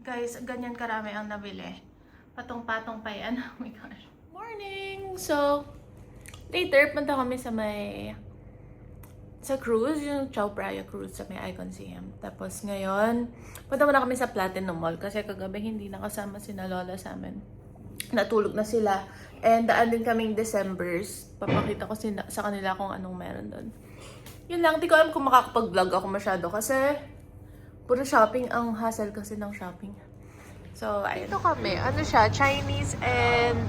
Guys, ganyan karami ang nabili. Patong-patong pa yan. Oh my gosh. Morning! So, later, punta kami sa cruise, yung Chao Phraya cruise sa may Icon CM. Tapos ngayon, punta muna kami sa Platinum Mall kasi kagabi hindi nakasama sina Lola sa amin. Natulog na sila. And daan din kaming Decembers. Papakita ko sa kanila kung anong meron doon. Yun lang, di ko alam kung makakapag-vlog ako masyado kasi puro shopping, ang hassle kasi ng shopping. So, ayun. Ito kami. Ano siya? Chinese and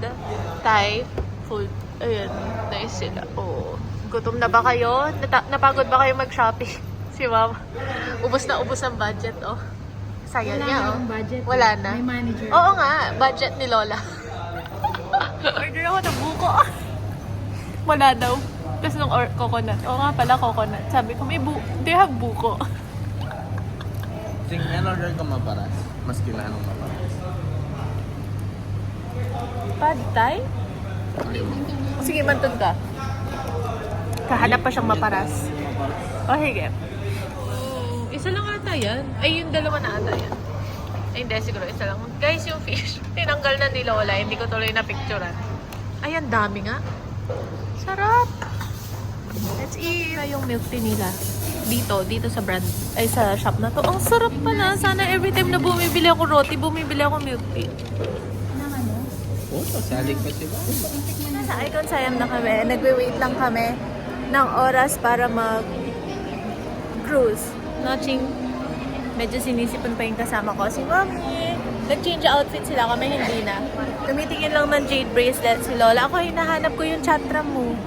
Thai food. Ayun. Nice sila. Oh. Gutom na ba kayo? Napagod ba kayo mag-shopping? Si Mama. Ubus na ubus ang budget, oh. Sayang niya, oh. Budget, wala na. May manager. Oo nga. Budget ni Lola. Order ako ng buko. Wala daw. Tapos nung coconut. Oo nga pala, coconut. Sabi ko, they have buko. Tingnan order ko maparas. Mas kailangan ng maparas. Pad Thai? Sige, mantun ka. Kahanap pa siyang maparas. O, sige. Isa lang ata yan. Ay, yung dalawa na ata yan. Ay, hindi. Siguro isa lang. Guys, yung fish. Tinanggal na ni Lola. Hindi ko tuloy na picturean. Ay, ang dami nga. Sarap. Let's eat. Yung milk tea nila. Dito sa brand. Ay, sa shop na to. Ang sarap pala. Sana every time na bumibili ako roti, bumibili ako milk tea. Oh, sasalig pa siya ba? Nasa Icon Siam na kami. Nagwe-wait lang kami ng oras para mag-cruise. Notching, medyo sinisipan pa yung kasama ko. Si Mommy, nag-change outfit sila kami, hindi na. Tumitingin lang ng jade bracelet si Lola. Ako, hinahanap ko yung chatra mo.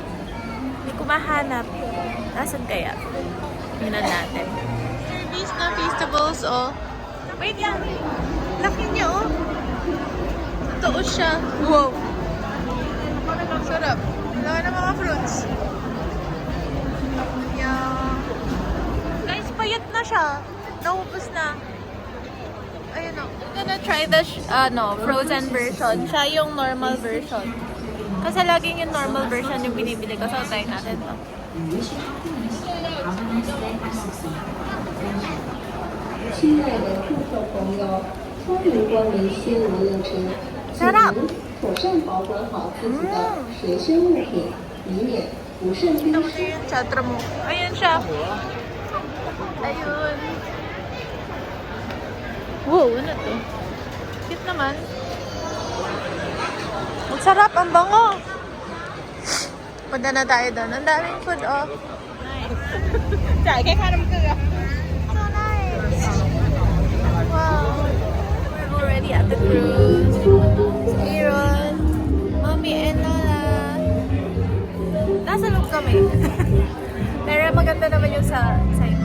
Hindi ko mahanap. Nasaan kaya? Tingnan natin. Service na vegetables, oh. Wait yan. Laki niya, oh. Totoo siya. Wow. Sarap. Wala na mga fruits. Yeah. Guys, payat na siya. Naubos na. Ayun o. I'm gonna try the frozen version. Siya yung normal version. Kasi laging yung normal version yung binibili ko. So, try natin to. Sarap! 妥善保管好自己的随身物品，以免不慎丢 Ito mo yung chatra mo. Ayan siya. Ayun. Wow, ano to? Cute naman. Ang sarap, ang bango. Punta na tayo doon. Ang daming food, oh. Nice. So nice. Wow. We're already at the cruise. Aaron, Mommy, and Lola. Nasa loob kami. Pero maganda naman yung sa side.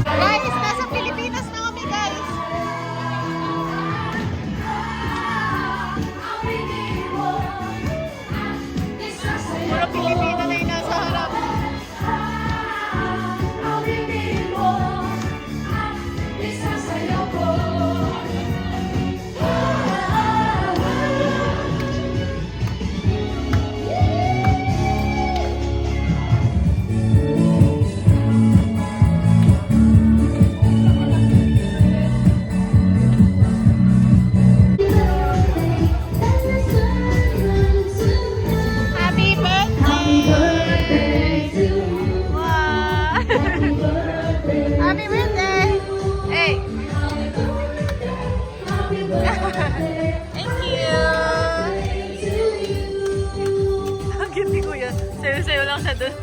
Guys, nasa Pilipinas na kami, guys. Puro Pilipino na yung nasa harap. Happy birthday! Wow! Happy birthday! Hey! Thank you! Ang cute ni Kuya. Sayo-sayo lang siya dun.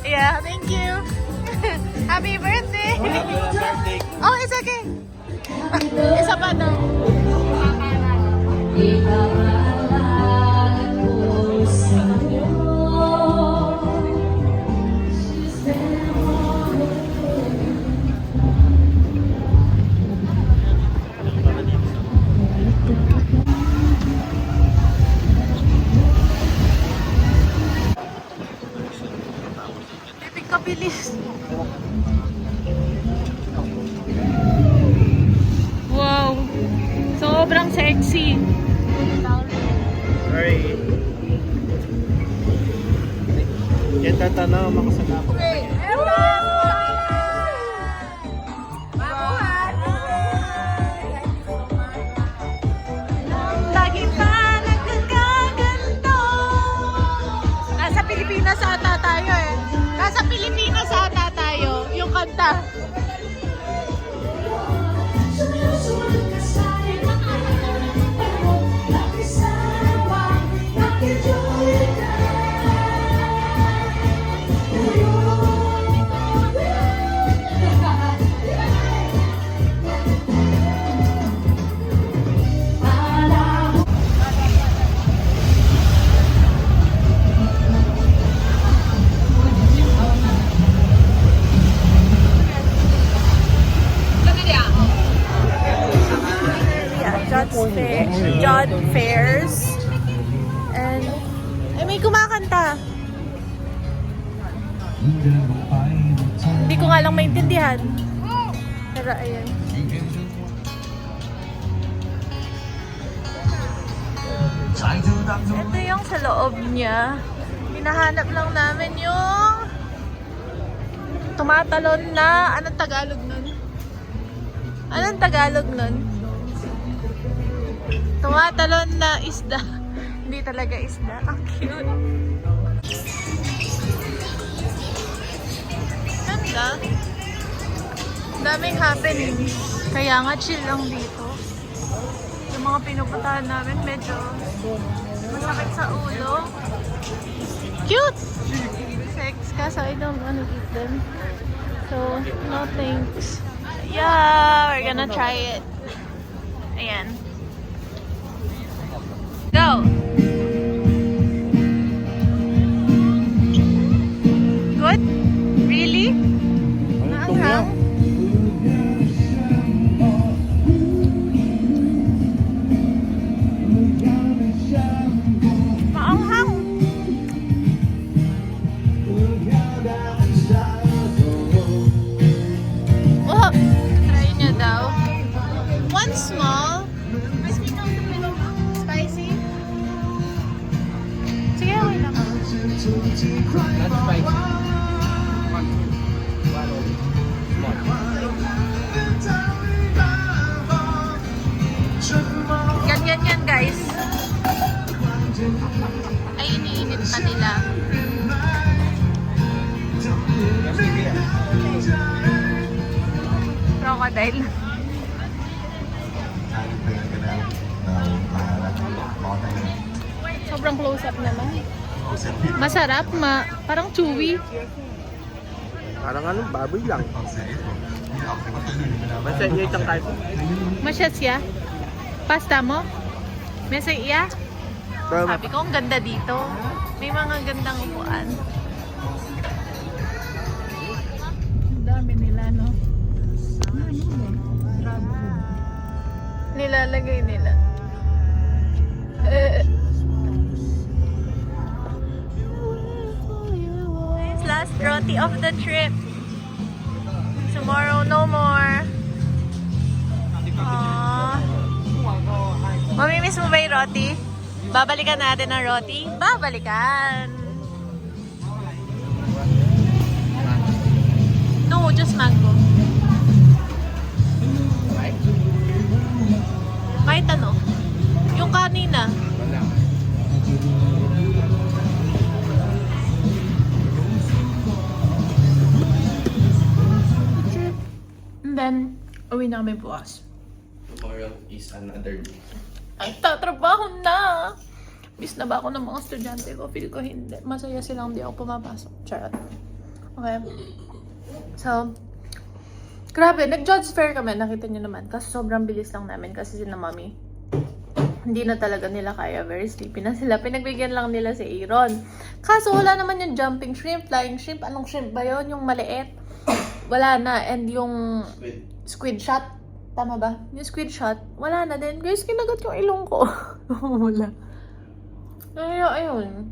Yeah, thank you! Happy birthday! Oh, it's okay! Isa pa daw. Sobrang sexy. Sorry. Yan tatanaw, makasalap. Lagi pa nagkakaganto. Nasa Pilipinas ata tayo eh. Nasa Pilipinas ata tayo. Yung kanta. John Fairs. And, ay, may kumakanta. Hindi ko nga lang maintindihan. Pero, ayan. Ito yung sa loob niya. Hinahanap lang namin yung tumatalon na, anong Tagalog nun? Anong Tagalog nun? Tumatalon na isda. Hindi talaga isda. Ang cute. Ganda. Daming happening. Kaya nga chill lang dito. Yung mga pinupuntahan namin medyo masakit sa ulo. Cute! Sex kaso I don't wanna eat them. So, no thanks. Yeah, we're gonna try it. Ayan. Go! Good? Really? Maanghang? Maanghang? Oh! Try niya daw. One small. Spicy? Sige, okay lang. Not spicy. Ganyan yan, guys. Ay, iniinit pa nila. Crocodile. Sobrang close-up naman. Masarap, parang chewy. Parang ano, baboy lang. Basta iya itang type. Masya siya. Pasta mo? Mesa iya? Sabi ko, ang ganda dito. May mga gandang upuan. Ang dami nila, no? Nilalagay nila. It's last roti of the trip. Tomorrow, no more. Aww. Mamimiss mo ba yung roti? Babalikan natin ang roti? Babalikan! No, just mango. Kahit ano. Yung kanina. Wala. And then, uwi na kami bukas. Tomorrow is another day. Ay, tatrabaho na! Miss na ba ako ng mga estudyante ko? Feel ko hindi. Masaya silang hindi ako pumapasok. Charot. Okay. So, grabe. Nag-judge fair kami. Nakita nyo naman. Kasi sobrang bilis lang namin. Kasi sila mami, hindi na talaga nila kaya. Very sleepy na sila. Pinagbigyan lang nila si Aaron. Kaso wala naman yung jumping shrimp, flying shrimp. Anong shrimp ba yun? Yung maliit. Wala na. And yung squid shot. Tama ba? Yung squid shot, wala na din. Guys, kinagat yung ilong ko. Wala. Kaya, ayun.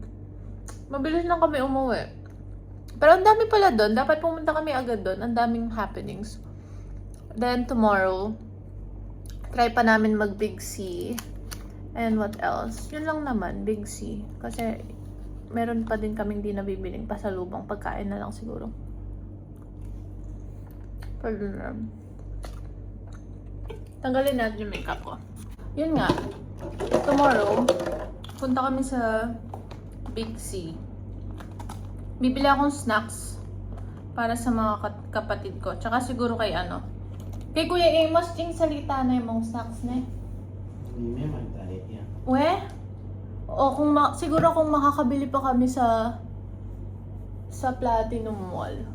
Mabilis lang kami umuwi. Pero ang dami pala doon. Dapat pumunta kami agad doon. Ang daming happenings. Then, tomorrow, Try pa namin mag Big C. And what else? Yun lang naman, Big C. Kasi meron pa din kaming di nabibiling pasalubong. Pagkain na lang siguro. Pwede na. Tanggalin natin yung makeup ko. Yun nga. Tomorrow, punta kami sa Big C. Bibili akong snacks para sa mga kapatid ko. Tsaka siguro kay kay Kuya Amos, yung salita na yung mga snacks na eh. Hindi may magtalit yan. We? O kung siguro kung makakabili pa kami sa Platinum Mall.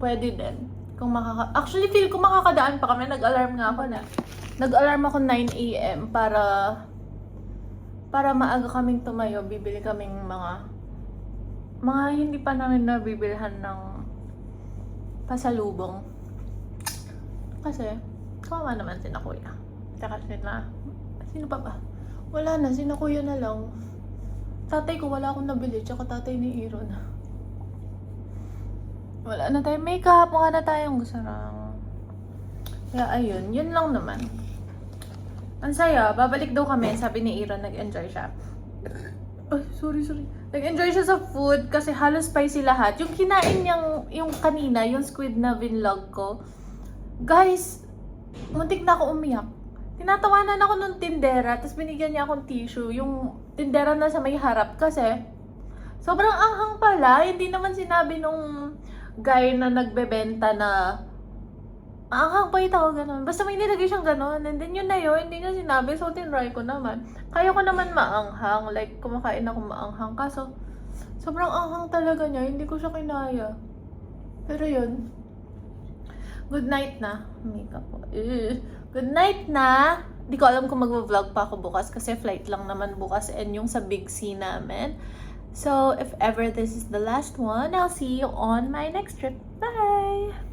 Pwede din. Kung actually feel ko makakadaan pa kami. Nag-alarm nga ako na. Nag-alarm ako 9 AM para maaga kaming tumayo. Bibili kaming mga hindi pa namin nabibilhan ng pasalubong. Kasi kawawa naman sina Kuya. Tsaka sino pa ba? Wala na, sina Kuya na lang. Tatay ko wala akong nabili, tsaka tatay ni Iron. Wala na tayong makeup, mukha na tayong sarang. Kaya ayun, yun lang naman. Ang saya, babalik daw kami, sabi ni Iron, nag-enjoy siya. Ay, sorry. Nag-enjoy siya sa food kasi halos spicy lahat. Yung kinain niyang, yung kanina, yung squid na vinlog ko. Guys, muntik na ako umiyak. Tinatawanan ako nung tindera, tapos binigyan niya akong tissue. Yung tindera na sa may harap kasi sobrang anghang pala. Hindi naman sinabi nung guy na nagbebenta na anghang pa ito, gano'n. Basta may nilagay siyang gano'n. And then yun na yun, hindi niya sinabi. So, tinry ko naman. Kaya ko naman maanghang. Like, kumakain ako maanghang. Kaso, sobrang anghang talaga niya. Hindi ko siya kinaya. Pero yun. Good night na. Makeup po. Good night na. Di ko alam kung mag-vlog pa ako bukas kasi flight lang naman bukas and yung sa Big C namin. So, if ever this is the last one, I'll see you on my next trip. Bye!